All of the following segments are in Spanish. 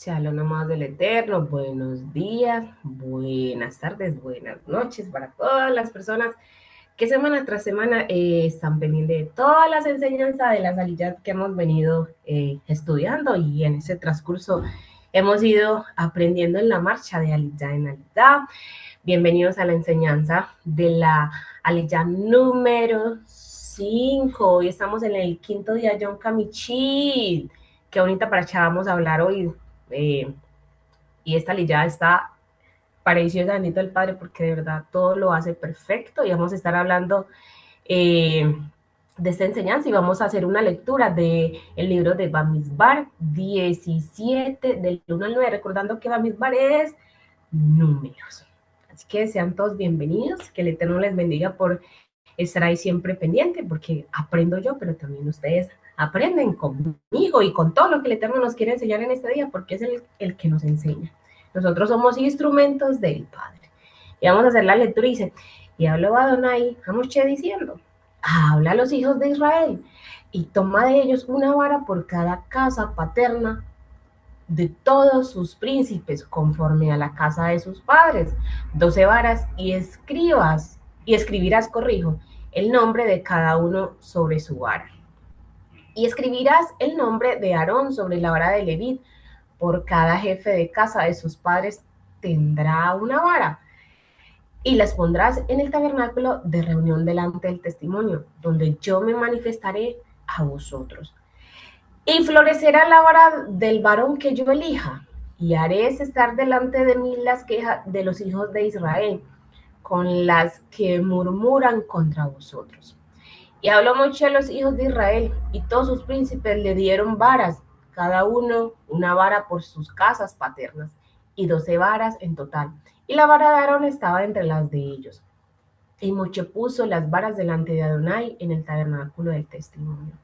Shalom amados del Eterno, buenos días, buenas tardes, buenas noches para todas las personas que semana tras semana están pendientes de todas las enseñanzas de las aliyat que hemos venido estudiando, y en ese transcurso hemos ido aprendiendo en la marcha de aliyah en aliyah. Bienvenidos a la enseñanza de la aliyah número 5. Hoy estamos en el quinto día Yom Kamichit. Qué bonita paracha vamos a hablar hoy. eh, y esta aliyah está preciosa, bendito el Padre, porque de verdad todo lo hace perfecto. Y vamos a estar hablando de esta enseñanza, y vamos a hacer una lectura del libro de Bamidbar 17, del 1 al 9, recordando que Bamidbar es números. Así que sean todos bienvenidos, que el Eterno les bendiga por estar ahí siempre pendiente, porque aprendo yo, pero también ustedes aprenden conmigo y con todo lo que el Eterno nos quiere enseñar en este día, porque es el que nos enseña. Nosotros somos instrumentos del Padre. Y vamos a hacer la lectura y dice, y habló Adonai a Moshe diciendo, habla a los hijos de Israel y toma de ellos una vara por cada casa paterna de todos sus príncipes, conforme a la casa de sus padres, 12 varas, y escribirás, corrijo, el nombre de cada uno sobre su vara. Y escribirás el nombre de Aarón sobre la vara de Leví. Por cada jefe de casa de sus padres tendrá una vara, y las pondrás en el tabernáculo de reunión delante del testimonio, donde yo me manifestaré a vosotros. Y florecerá la vara del varón que yo elija, y haré cesar delante de mí las quejas de los hijos de Israel, con las que murmuran contra vosotros. Y habló Moshe a los hijos de Israel, y todos sus príncipes le dieron varas, cada uno una vara por sus casas paternas, y 12 varas en total. Y la vara de Aarón estaba entre las de ellos. Y Moshe puso las varas delante de Adonai en el tabernáculo del testimonio.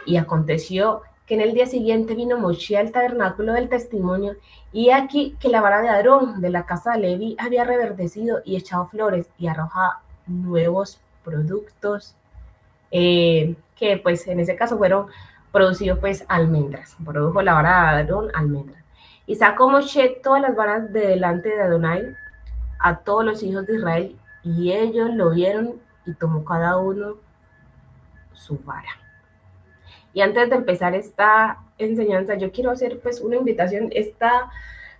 Y aconteció que en el día siguiente vino Moshe al tabernáculo del testimonio, y aquí que la vara de Aarón de la casa de Levi había reverdecido y echado flores y arroja nuevos productos, que pues en ese caso fueron producidos pues almendras. Produjo la vara de Aarón almendras. Y sacó Moshe todas las varas de delante de Adonai a todos los hijos de Israel, y ellos lo vieron, y tomó cada uno su vara. Y antes de empezar esta enseñanza, yo quiero hacer pues una invitación. Esta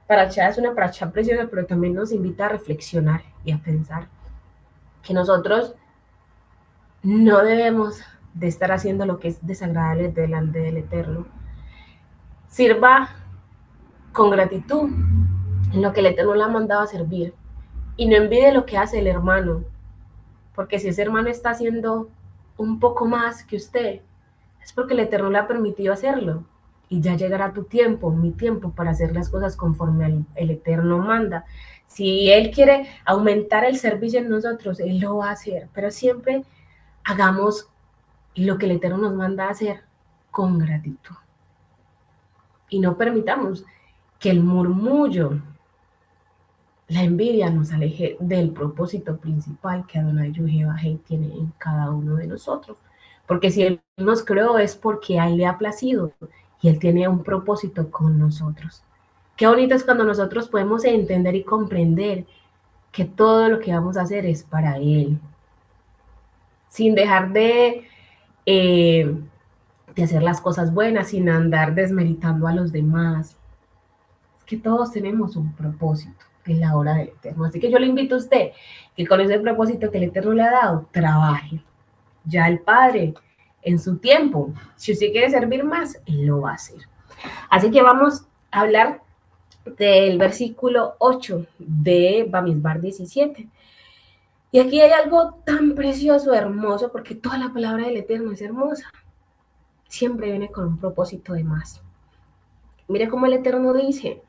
paracha es una paracha preciosa, pero también nos invita a reflexionar y a pensar que nosotros no debemos de estar haciendo lo que es desagradable delante del Eterno. Sirva con gratitud en lo que el Eterno le ha mandado a servir, y no envidie lo que hace el hermano, porque si ese hermano está haciendo un poco más que usted, es porque el Eterno le ha permitido hacerlo. Y ya llegará tu tiempo, mi tiempo, para hacer las cosas conforme el Eterno manda. Si Él quiere aumentar el servicio en nosotros, Él lo va a hacer. Pero siempre hagamos lo que el Eterno nos manda a hacer con gratitud. Y no permitamos que el murmullo, la envidia, nos aleje del propósito principal que Adonai Yehová tiene en cada uno de nosotros. Porque si Él nos creó es porque a Él le ha placido, y Él tiene un propósito con nosotros. Qué bonito es cuando nosotros podemos entender y comprender que todo lo que vamos a hacer es para Él, sin dejar eh, de hacer las cosas buenas, sin andar desmeritando a los demás. Es que todos tenemos un propósito en la hora del Eterno. Así que yo le invito a usted que con ese propósito que el Eterno le ha dado, trabaje. Ya el Padre, en su tiempo, si usted quiere servir más, Él lo va a hacer. Así que vamos a hablar del versículo 8 de Bamidbar 17. Y aquí hay algo tan precioso, hermoso, porque toda la palabra del Eterno es hermosa. Siempre viene con un propósito de más. Mire cómo el Eterno dice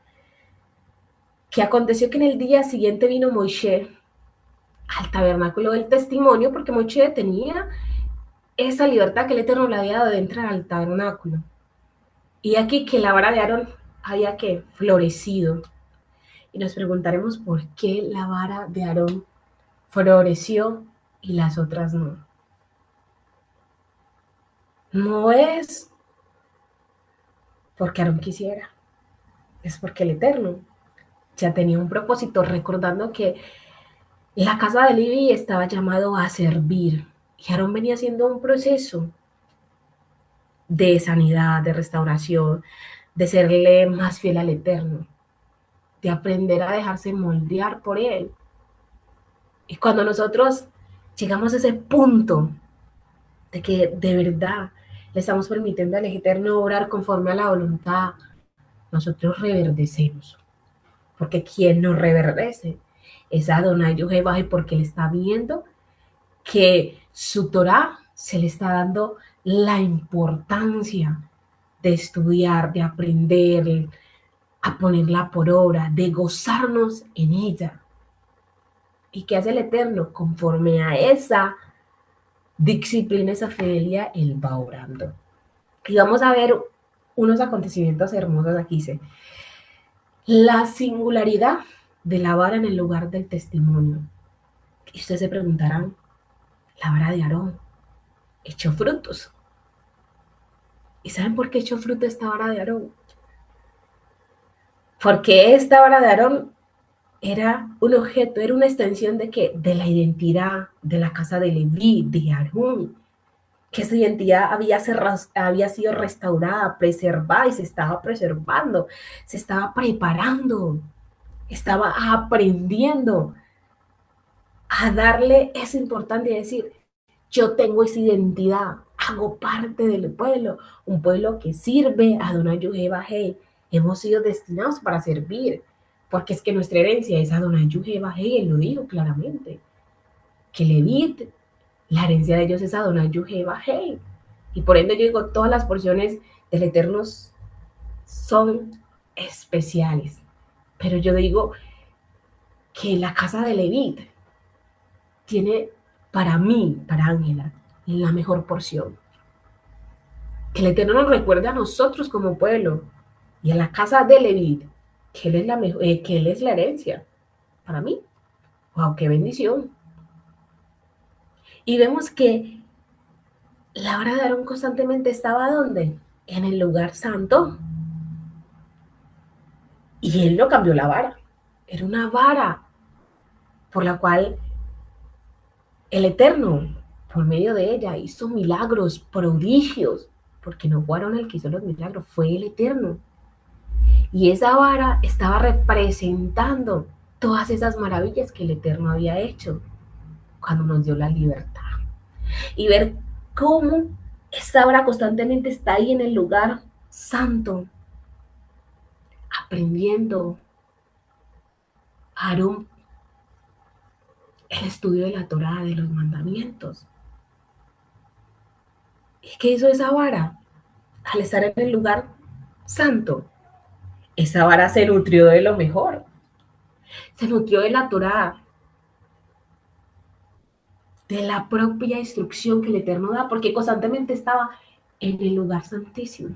que aconteció que en el día siguiente vino Moisés al tabernáculo del testimonio, porque Moisés tenía esa libertad que el Eterno le había dado de entrar al tabernáculo. Y aquí que la vara de Aarón había que florecido. Y nos preguntaremos por qué la vara de Aarón floreció y las otras no. No es porque Aarón quisiera, Es porque el Eterno ya tenía un propósito, recordando que la casa de Leví estaba llamado a servir. Y Aarón venía haciendo un proceso de sanidad, de restauración, de serle más fiel al Eterno, de aprender a dejarse moldear por Él. Y cuando nosotros llegamos a ese punto de que de verdad le estamos permitiendo al Eterno obrar conforme a la voluntad, nosotros reverdecemos. Porque quien nos reverdece es Adonai Jehová, y porque él está viendo que su Torah se le está dando la importancia de estudiar, de aprender, a ponerla por obra, de gozarnos en ella. ¿Y qué hace el Eterno? Conforme a esa disciplina, esa fidelidad, él va orando. Y vamos a ver unos acontecimientos hermosos aquí. Dice, la singularidad de la vara en el lugar del testimonio. Y ustedes se preguntarán, la vara de Aarón echó frutos. ¿Y saben por qué echó fruto esta vara de Aarón? Porque esta vara de Aarón era un objeto, era una extensión de qué? De la identidad de la casa de Leví, de Aarón, que su identidad había sido restaurada, preservada, y se estaba preservando, se estaba preparando, estaba aprendiendo a darle esa importancia y decir, yo tengo esa identidad, hago parte del pueblo, un pueblo que sirve a Adonai Jehová. Hemos sido destinados para servir, porque es que nuestra herencia es Adonai Jehová. Él lo dijo claramente, que Levit, la herencia de ellos es Adonai Jehová. Y por ende yo digo, todas las porciones del Eterno son especiales. Pero yo digo que la casa de Levit tiene para mí, para Ángela, la mejor porción. Que el Eterno nos recuerde a nosotros como pueblo y a la casa de Leví, que él es que él es la herencia para mí. ¡Wow! ¡Qué bendición! Y vemos que la vara de Aarón constantemente estaba ¿dónde? En el lugar santo. Y él no cambió la vara. Era una vara por la cual el Eterno, por medio de ella, hizo milagros, prodigios, porque no fue Aarón el que hizo los milagros, fue el Eterno. Y esa vara estaba representando todas esas maravillas que el Eterno había hecho cuando nos dio la libertad. Y ver cómo esa vara constantemente está ahí en el lugar santo, aprendiendo Aarón el estudio de la Torá, de los mandamientos. ¿Y qué hizo esa vara? Al estar en el lugar santo, esa vara se nutrió de lo mejor. Se nutrió de la Torá, de la propia instrucción que el Eterno da, porque constantemente estaba en el lugar santísimo.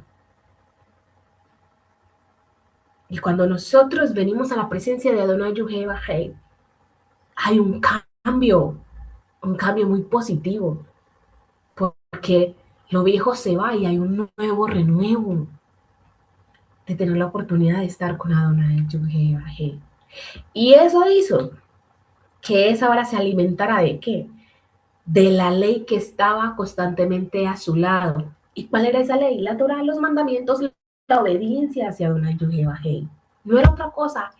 Y cuando nosotros venimos a la presencia de Adonai Jehová, hay un cambio muy positivo, porque lo viejo se va y hay un nuevo renuevo de tener la oportunidad de estar con Adonai Jehová. Y eso hizo que esa vara se alimentara de ¿qué? De la ley que estaba constantemente a su lado. ¿Y cuál era esa ley? La Torá, los mandamientos, la obediencia hacia Adonai Jehová. No era otra cosa,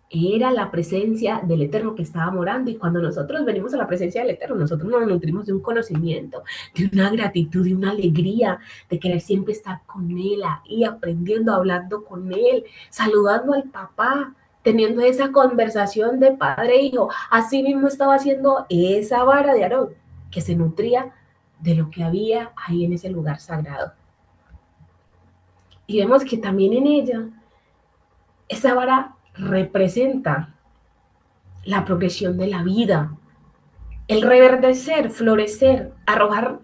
era la presencia del Eterno que estaba morando. Y cuando nosotros venimos a la presencia del Eterno, nosotros nos nutrimos de un conocimiento, de una gratitud, de una alegría, de querer siempre estar con Él y aprendiendo, hablando con Él, saludando al papá, teniendo esa conversación de padre e hijo. Así mismo estaba haciendo esa vara de Aarón, que se nutría de lo que había ahí en ese lugar sagrado. Y vemos que también en ella, esa vara representa la progresión de la vida, el reverdecer, florecer, arrojar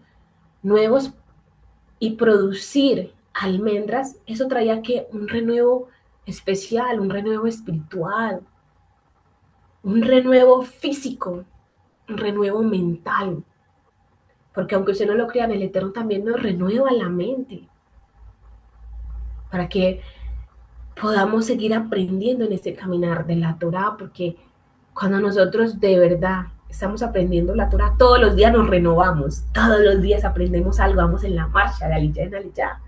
nuevos y producir almendras. Eso traía que un renuevo especial, un renuevo espiritual, un renuevo físico, un renuevo mental. Porque aunque usted no lo crea, el Eterno también nos renueva la mente para que podamos seguir aprendiendo en este caminar de la Torá, porque cuando nosotros de verdad estamos aprendiendo la Torá, todos los días nos renovamos, todos los días aprendemos algo, vamos en la marcha, de aliyah en aliyah.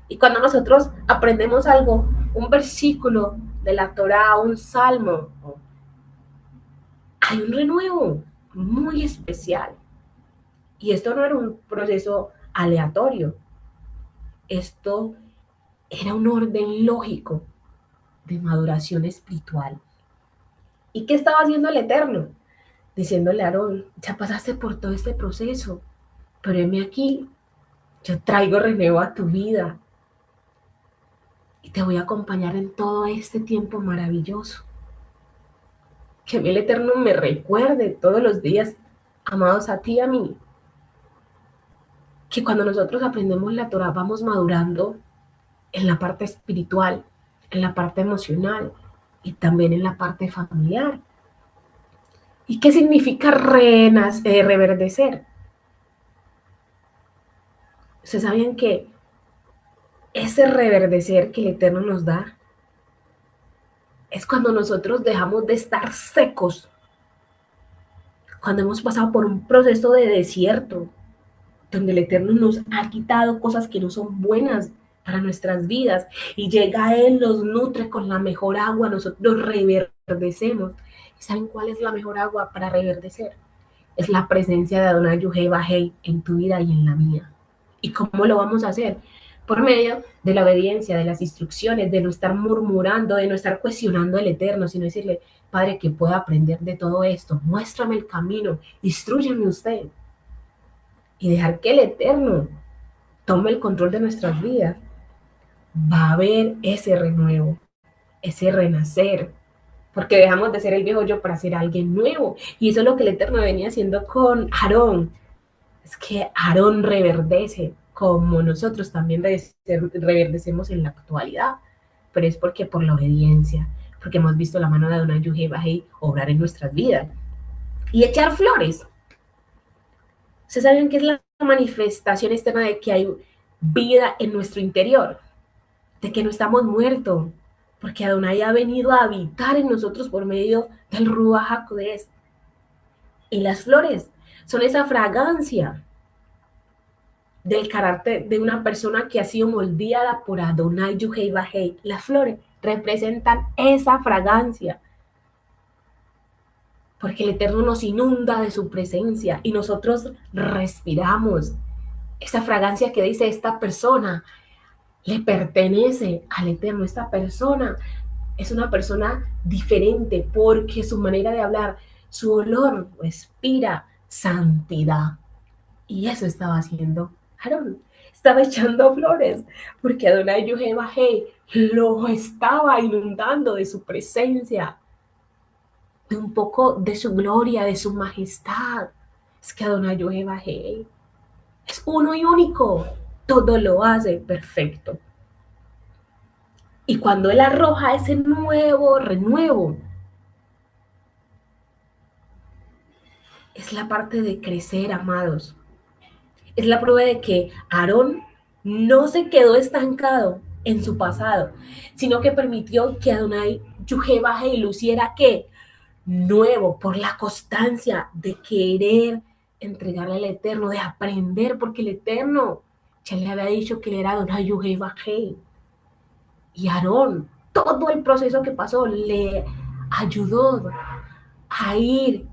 Y cuando nosotros aprendemos algo, un versículo de la Torá, un salmo, hay un renuevo muy especial. Y esto no era un proceso aleatorio, esto era un orden lógico de maduración espiritual. ¿Y qué estaba haciendo el Eterno? Diciéndole a Aarón, ya pasaste por todo este proceso, pero heme aquí, yo traigo renuevo a tu vida y te voy a acompañar en todo este tiempo maravilloso. Que a mí el Eterno me recuerde todos los días, amados a ti y a mí, que cuando nosotros aprendemos la Torah vamos madurando en la parte espiritual, en la parte emocional y también en la parte familiar. ¿Y qué significa reverdecer? Ustedes saben que ese reverdecer que el Eterno nos da es cuando nosotros dejamos de estar secos, cuando hemos pasado por un proceso de desierto, donde el Eterno nos ha quitado cosas que no son buenas para nuestras vidas y llega Él, los nutre con la mejor agua, nosotros reverdecemos. ¿Y saben cuál es la mejor agua para reverdecer? Es la presencia de Adonai Yuhei Bajei en tu vida y en la mía. ¿Y cómo lo vamos a hacer? Por medio de la obediencia, de las instrucciones, de no estar murmurando, de no estar cuestionando al Eterno, sino decirle, Padre, que pueda aprender de todo esto, muéstrame el camino, instrúyeme usted. Y dejar que el Eterno tome el control de nuestras vidas, va a haber ese renuevo, ese renacer, porque dejamos de ser el viejo yo para ser alguien nuevo. Y eso es lo que el Eterno venía haciendo con Aarón. Es que Aarón reverdece como nosotros también reverdecemos en la actualidad, pero es porque por la obediencia, porque hemos visto la mano de Adonai Yuhei Bajei obrar en nuestras vidas. Y echar flores. ¿Ustedes saben qué es la manifestación externa de que hay vida en nuestro interior? De que no estamos muertos, porque Adonai ha venido a habitar en nosotros por medio del Ruach HaKodesh. Y las flores son esa fragancia del carácter de una persona que ha sido moldeada por Adonai Yuhei Bajei. Las flores representan esa fragancia, porque el Eterno nos inunda de su presencia y nosotros respiramos esa fragancia que dice esta persona le pertenece al Eterno, esta persona es una persona diferente porque su manera de hablar, su olor respira santidad. Y eso estaba haciendo Aarón. Estaba echando flores porque Adonai Yuhei Bajei lo estaba inundando de su presencia, de un poco de su gloria, de su majestad. Es que Adonai Yuhei Bajei es uno y único. Todo lo hace perfecto. Y cuando Él arroja ese nuevo renuevo, es la parte de crecer, amados. Es la prueba de que Aarón no se quedó estancado en su pasado, sino que permitió que Adonai Yuhei Bajei luciera ¿qué? Nuevo, por la constancia de querer entregarle al Eterno, de aprender, porque el Eterno ya le había dicho que él era Adonai Yuhei Bajei. Y Aarón, todo el proceso que pasó, le ayudó a ir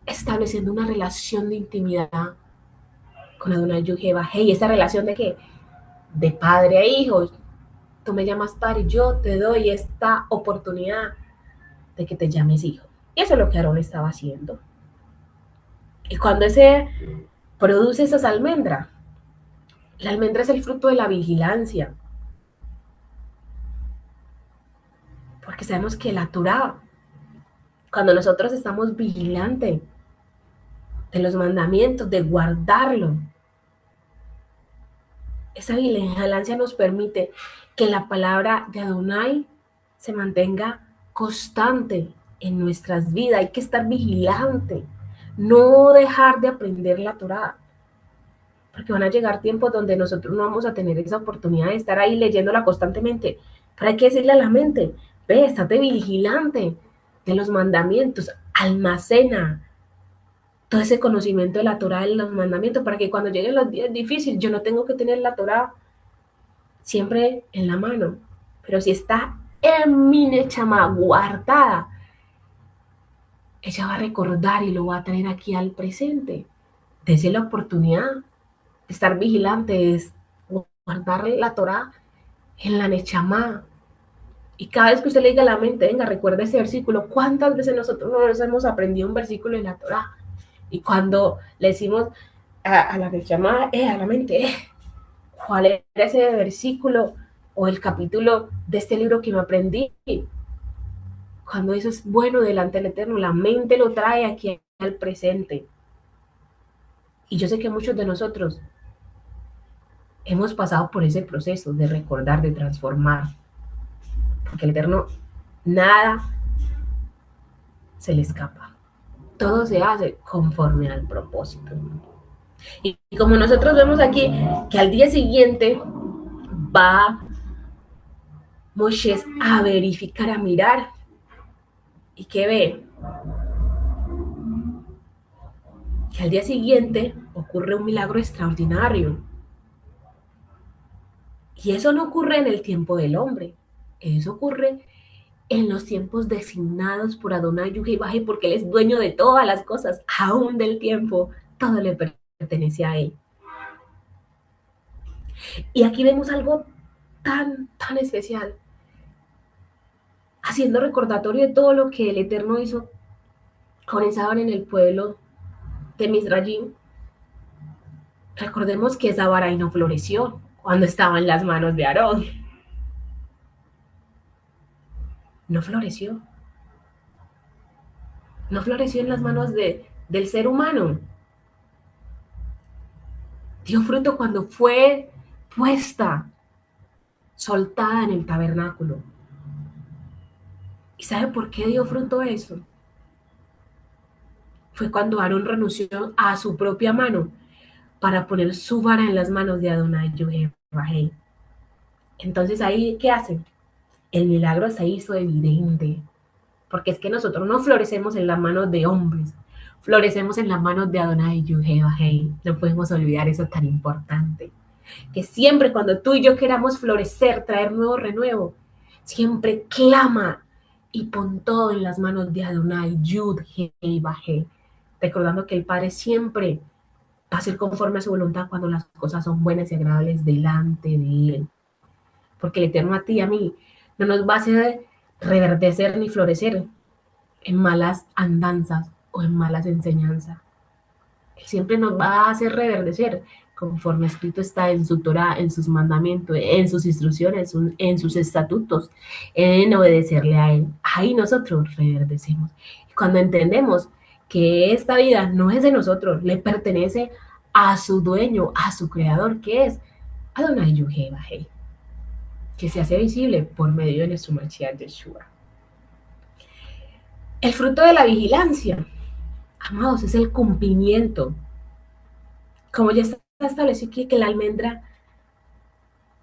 estableciendo una relación de intimidad con Adonai Yuhei Bajei. ¿Y esa relación de qué? De padre a hijo. Tú me llamas padre, yo te doy esta oportunidad de que te llames hijo. Y eso es lo que Aarón estaba haciendo. Y cuando ese produce esas almendras, la almendra es el fruto de la vigilancia. Porque sabemos que la Torah, cuando nosotros estamos vigilantes de los mandamientos, de guardarlo, esa vigilancia nos permite que la palabra de Adonai se mantenga constante en nuestras vidas. Hay que estar vigilante, no dejar de aprender la Torah, porque van a llegar tiempos donde nosotros no vamos a tener esa oportunidad de estar ahí leyéndola constantemente. Pero hay que decirle a la mente, ve, estate vigilante de los mandamientos, almacena todo ese conocimiento de la Torah, de los mandamientos, para que cuando lleguen los días difíciles, yo no tengo que tener la Torah siempre en la mano. Pero si está en mi nechama guardada, ella va a recordar y lo va a traer aquí al presente. Dese la oportunidad de estar vigilante, de guardar la Torah en la nechama. Y cada vez que usted le diga a la mente, venga, recuerda ese versículo, ¿cuántas veces nosotros no nos hemos aprendido un versículo en la Torah? Y cuando le decimos a la nechama, a la mente, ¿cuál era ese versículo o el capítulo de este libro que me aprendí? Cuando eso es bueno delante del Eterno, la mente lo trae aquí al presente. Y yo sé que muchos de nosotros hemos pasado por ese proceso de recordar, de transformar, porque el Eterno nada se le escapa. Todo se hace conforme al propósito. Y como nosotros vemos aquí que al día siguiente va Moshe a verificar, a mirar, y que ve que al día siguiente ocurre un milagro extraordinario. Y eso no ocurre en el tiempo del hombre, eso ocurre en los tiempos designados por Adonai Yuhibaji, porque Él es dueño de todas las cosas, aún del tiempo, todo le pertenece a Él. Y aquí vemos algo tan especial, haciendo recordatorio de todo lo que el Eterno hizo con Esabar en el pueblo de Misrayim. Recordemos que esa vara no floreció cuando estaba en las manos de Aarón. No floreció. No floreció en las manos del ser humano. Dio fruto cuando fue puesta, soltada en el tabernáculo. ¿Y sabe por qué dio fruto eso? Fue cuando Aarón renunció a su propia mano para poner su vara en las manos de Adonai Yehovah. Entonces ahí, ¿qué hacen? El milagro se hizo evidente, porque es que nosotros no florecemos en las manos de hombres, florecemos en las manos de Adonai Yehovah. No podemos olvidar eso tan importante, que siempre cuando tú y yo queramos florecer, traer nuevo renuevo, siempre clama y pon todo en las manos de Adonai Yehovah, recordando que el Padre siempre va a ser conforme a su voluntad cuando las cosas son buenas y agradables delante de Él. Porque el Eterno a ti y a mí no nos va a hacer reverdecer ni florecer en malas andanzas o en malas enseñanzas. Él siempre nos va a hacer reverdecer conforme escrito está en su Torah, en sus mandamientos, en sus instrucciones, en sus estatutos, en obedecerle a Él. Ahí nosotros reverdecemos. Y cuando entendemos que esta vida no es de nosotros, le pertenece a su dueño, a su creador, que es Adonai Yehovah, que se hace visible por medio de nuestro Mashiach Yeshua. El fruto de la vigilancia, amados, es el cumplimiento. Como ya está establecido aquí que la almendra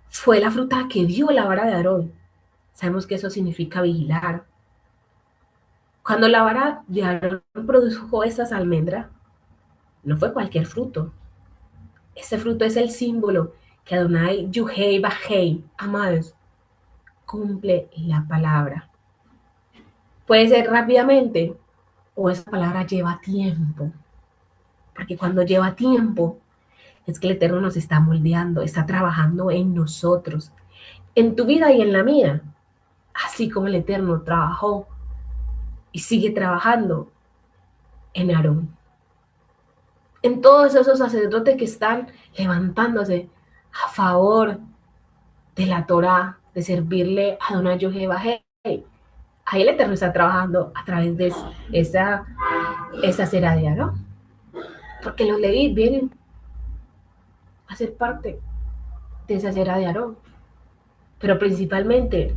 fue la fruta que dio la vara de Aarón. Sabemos que eso significa vigilar. Cuando la vara de Aarón produjo esas almendras, no fue cualquier fruto. Ese fruto es el símbolo que Adonai Yehovah, amados, cumple la palabra. Puede ser rápidamente o esa palabra lleva tiempo. Porque cuando lleva tiempo es que el Eterno nos está moldeando, está trabajando en nosotros, en tu vida y en la mía. Así como el Eterno trabajó y sigue trabajando en Aarón. En todos esos sacerdotes que están levantándose a favor de la Torá, de servirle a Adonai Yehovah. Ahí el Eterno está trabajando a través de esa cera de Aarón. Porque los Leví vienen a ser parte de esa cera de Aarón. Pero principalmente,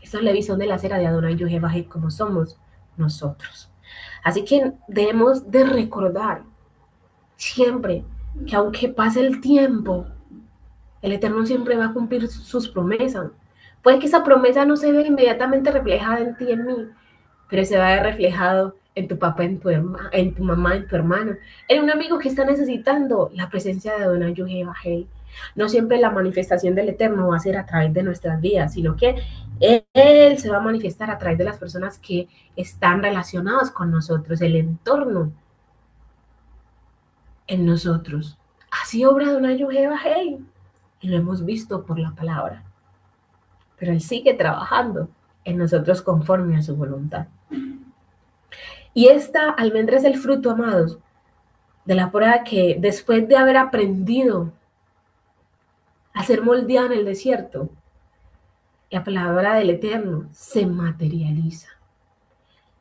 esa Leví son de la cera de Adonai Yehovah, como somos nosotros. Así que debemos de recordar siempre que aunque pase el tiempo, el Eterno siempre va a cumplir sus promesas, Puede que esa promesa no se vea inmediatamente reflejada en ti y en mí, pero se va a ver reflejado en tu papá, en tu mamá, en tu hermano, en un amigo que está necesitando la presencia de Adonai Yuhei. No siempre la manifestación del Eterno va a ser a través de nuestras vidas, sino que Él se va a manifestar a través de las personas que están relacionadas con nosotros, el entorno en nosotros. Así obra Adonai Yuhei y lo hemos visto por la palabra, pero Él sigue trabajando en nosotros conforme a su voluntad. Y esta almendra es el fruto, amados, de la prueba que después de haber aprendido a ser moldeado en el desierto, la palabra del Eterno se materializa.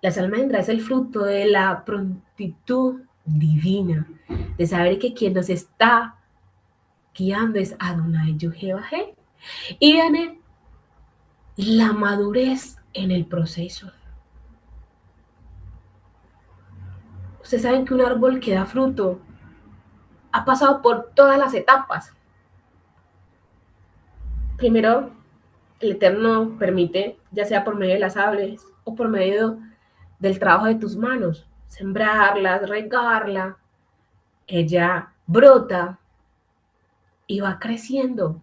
Las almendras es el fruto de la prontitud divina, de saber que quien nos está guiando es Adonai Yuhei. Y viene la madurez en el proceso. Ustedes saben que un árbol que da fruto ha pasado por todas las etapas. Primero, el Eterno permite, ya sea por medio de las aves o por medio del trabajo de tus manos, sembrarlas, regarla, ella brota y va creciendo.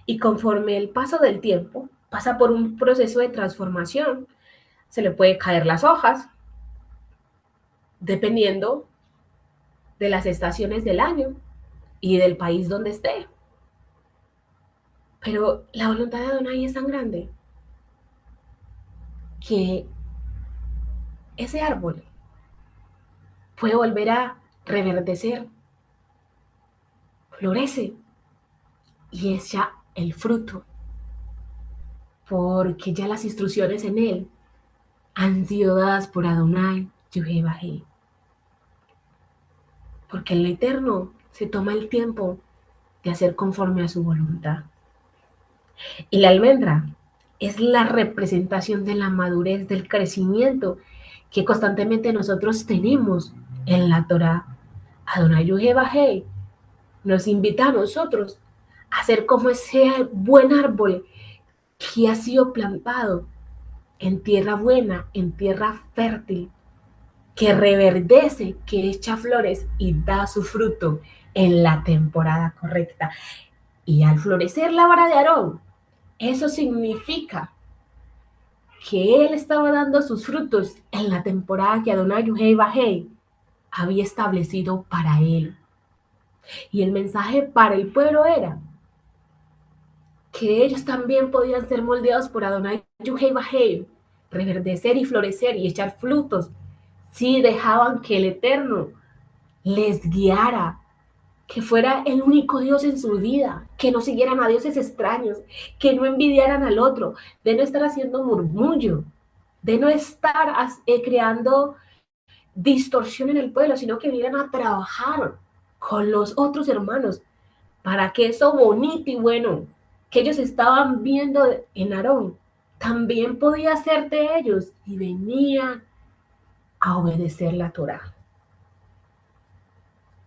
Y conforme el paso del tiempo, pasa por un proceso de transformación. Se le puede caer las hojas, dependiendo de las estaciones del año y del país donde esté. Pero la voluntad de Adonai es tan grande que ese árbol puede volver a reverdecer, florece y echa el fruto, porque ya las instrucciones en él han sido dadas por Adonai Yuhei. Porque el Eterno se toma el tiempo de hacer conforme a su voluntad. Y la almendra es la representación de la madurez, del crecimiento que constantemente nosotros tenemos en la Torah. Adonai Yuhei nos invita a nosotros a ser como ese buen árbol que ha sido plantado en tierra buena, en tierra fértil, que reverdece, que echa flores y da su fruto en la temporada correcta. Y al florecer la vara de Aarón, eso significa que él estaba dando sus frutos en la temporada que Adonai Yuhei había establecido para él. Y el mensaje para el pueblo era que ellos también podían ser moldeados por Adonai Yuhei, reverdecer y florecer y echar frutos si dejaban que el Eterno les guiara, que fuera el único Dios en su vida, que no siguieran a dioses extraños, que no envidiaran al otro, de no estar haciendo murmullo, de no estar creando distorsión en el pueblo, sino que vinieran a trabajar con los otros hermanos para que eso bonito y bueno que ellos estaban viendo en Aarón también podía ser de ellos y venían a obedecer la Torah.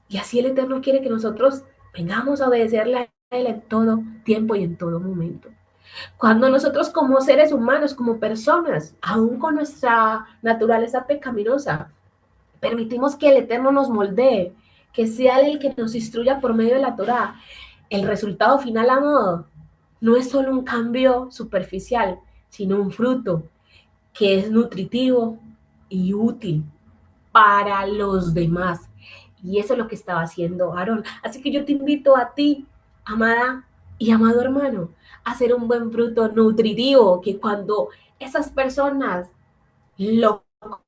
Y así el Eterno quiere que nosotros vengamos a obedecerle a Él en todo tiempo y en todo momento. Cuando nosotros como seres humanos, como personas, aún con nuestra naturaleza pecaminosa, permitimos que el Eterno nos moldee, que sea Él el que nos instruya por medio de la Torah, el resultado final, amado, no es solo un cambio superficial, sino un fruto que es nutritivo y útil para los demás. Y eso es lo que estaba haciendo Aarón. Así que yo te invito a ti, amada y amado hermano, a hacer un buen fruto nutritivo, que cuando esas personas lo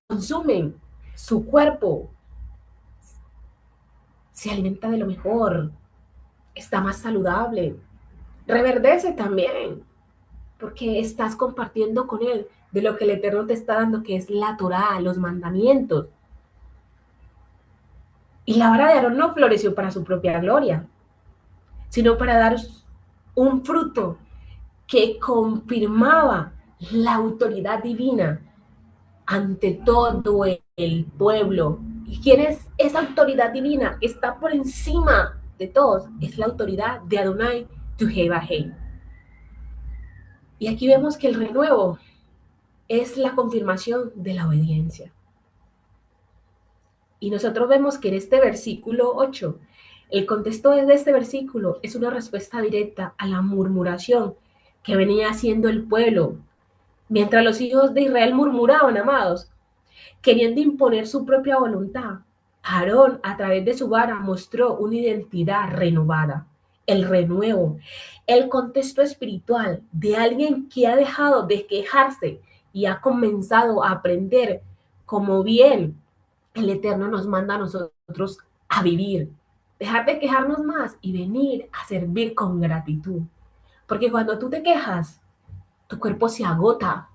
consumen, su cuerpo se alimenta de lo mejor, está más saludable, reverdece también, porque estás compartiendo con él de lo que el Eterno te está dando, que es la Torah, los mandamientos. Y la vara de Aarón no floreció para su propia gloria, sino para dar un fruto que confirmaba la autoridad divina ante todo el pueblo. ¿Y quién es esa autoridad divina? Está por encima de todos. Es la autoridad de Adonai Yuhei. Y aquí vemos que el renuevo es la confirmación de la obediencia. Y nosotros vemos que en este versículo 8, el contexto de este versículo es una respuesta directa a la murmuración que venía haciendo el pueblo. Mientras los hijos de Israel murmuraban, amados, queriendo imponer su propia voluntad, Aarón, a través de su vara, mostró una identidad renovada, el renuevo, el contexto espiritual de alguien que ha dejado de quejarse y ha comenzado a aprender como bien el Eterno nos manda a nosotros a vivir. Dejar de quejarnos más y venir a servir con gratitud. Porque cuando tú te quejas, tu cuerpo se agota,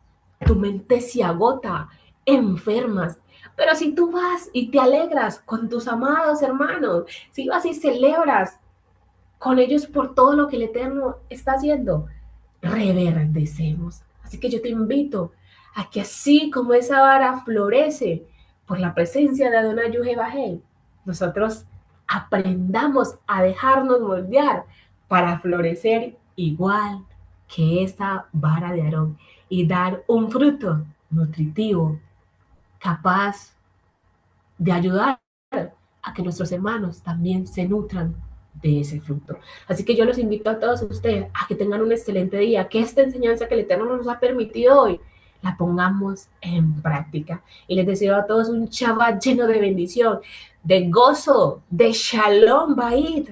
tu mente se agota, enfermas. Pero si tú vas y te alegras con tus amados hermanos, si vas y celebras con ellos por todo lo que el Eterno está haciendo, reverdecemos. Así que yo te invito a que así como esa vara florece por la presencia de Adonai Yuhebahel, nosotros aprendamos a dejarnos moldear para florecer igual que esa vara de Aarón y dar un fruto nutritivo, capaz de ayudar a que nuestros hermanos también se nutran de ese fruto. Así que yo los invito a todos ustedes a que tengan un excelente día, que esta enseñanza que el Eterno nos ha permitido hoy la pongamos en práctica. Y les deseo a todos un Shabbat lleno de bendición, de gozo, de Shalom Bait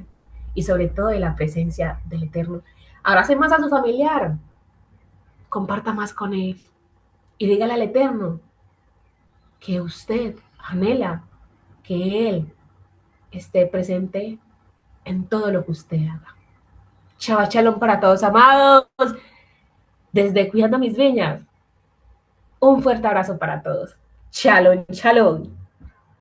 y sobre todo de la presencia del Eterno. Abrace más a su familiar, comparta más con él y dígale al Eterno que usted anhela que Él esté presente en todo lo que usted haga. Shabbat Shalom para todos, amados. Desde Cuidando Mis Viñas, un fuerte abrazo para todos. Shalom, shalom.